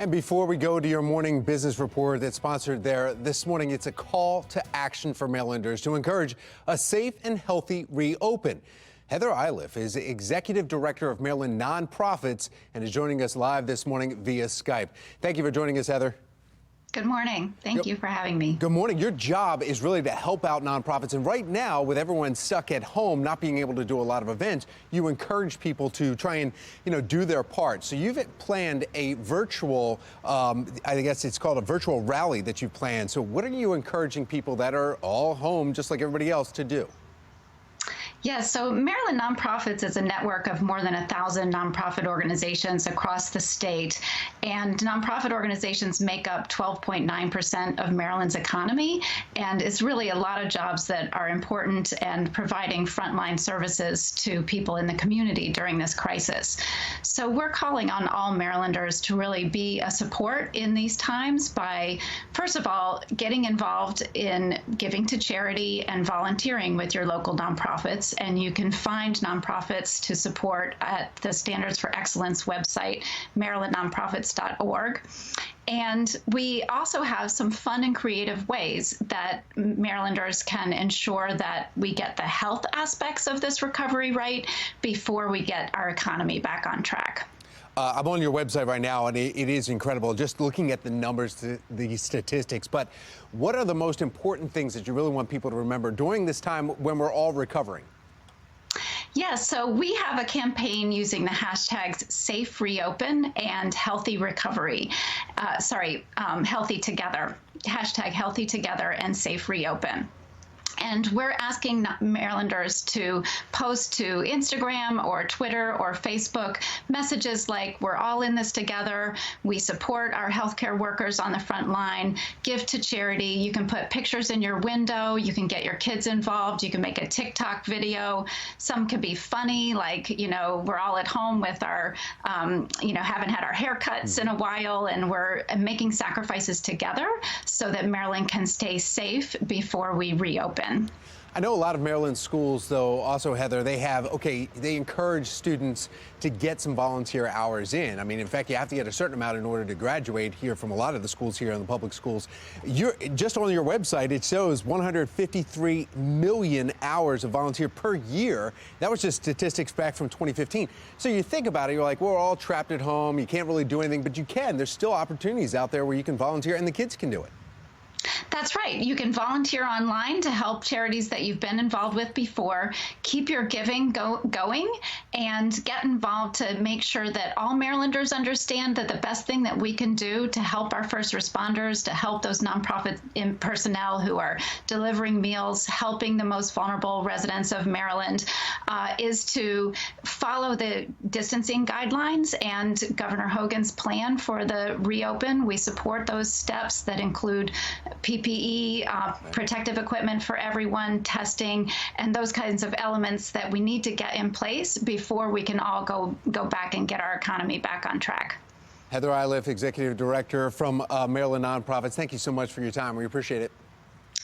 And before we go to your morning business report that's sponsored there this morning, it's a call to action for Marylanders to encourage a safe and healthy reopen. Heather Iliff is Executive Director of Maryland Nonprofits and is joining us live this morning via Skype. Thank you for joining us, Heather. Good morning. Thank you for having me. Good morning. Your job is really to help out nonprofits. And right now, with everyone stuck at home, not being able to do a lot of events, you encourage people to try and, do their part. So you've planned a virtual, I guess it's called a virtual rally that you've planned. So what are you encouraging people that are all home, just like everybody else, to do? Yes, so Maryland Nonprofits is a network of more than 1,000 nonprofit organizations across the state, and nonprofit organizations make up 12.9% of Maryland's economy, and it's really a lot of jobs that are important and providing frontline services to people in the community during this crisis. So we're calling on all Marylanders to really be a support in these times by, first of all, getting involved in giving to charity and volunteering with your local nonprofits. And you can find nonprofits to support at the Standards for Excellence website, marylandnonprofits.org. And we also have some fun and creative ways that Marylanders can ensure that we get the health aspects of this recovery right before we get our economy back on track. I'm on your website right now, and it is incredible just looking at the numbers, the statistics. But what are the most important things that you really want people to remember during this time when we're all recovering? Yes, so we have a campaign using the hashtags Safe Reopen and Healthy Recovery. Healthy Together. Hashtag Healthy Together and Safe Reopen. And we're asking Marylanders to post to Instagram or Twitter or Facebook messages like, we're all in this together, we support our healthcare workers on the front line, give to charity. You can put pictures in your window, you can get your kids involved, you can make a TikTok video. Some can be funny, like, we're all at home with our, haven't had our haircuts in a while, and we're making sacrifices together so that Maryland can stay safe before we reopen. I know a lot of Maryland schools, though, also, Heather, they encourage students to get some volunteer hours in. I mean, in fact, you have to get a certain amount in order to graduate here from a lot of the schools here in the public schools. Just on your website, it shows 153 million hours of volunteer per year. That was just statistics back from 2015. So you think about it, you're like, we're all trapped at home. You can't really do anything, but you can. There's still opportunities out there where you can volunteer and the kids can do it. That's right. You can volunteer online to help charities that you've been involved with before. Keep your giving going and get involved to make sure that all Marylanders understand that the best thing that we can do to help our first responders, to help those nonprofit personnel who are delivering meals, helping the most vulnerable residents of Maryland, is to follow the distancing guidelines and Governor Hogan's plan for the reopen. We support those steps that include PPE, protective equipment for everyone, testing, and those kinds of elements that we need to get in place before we can all go back and get our economy back on track. Heather Iliff, Executive Director from Maryland Nonprofits, thank you so much for your time. We appreciate it.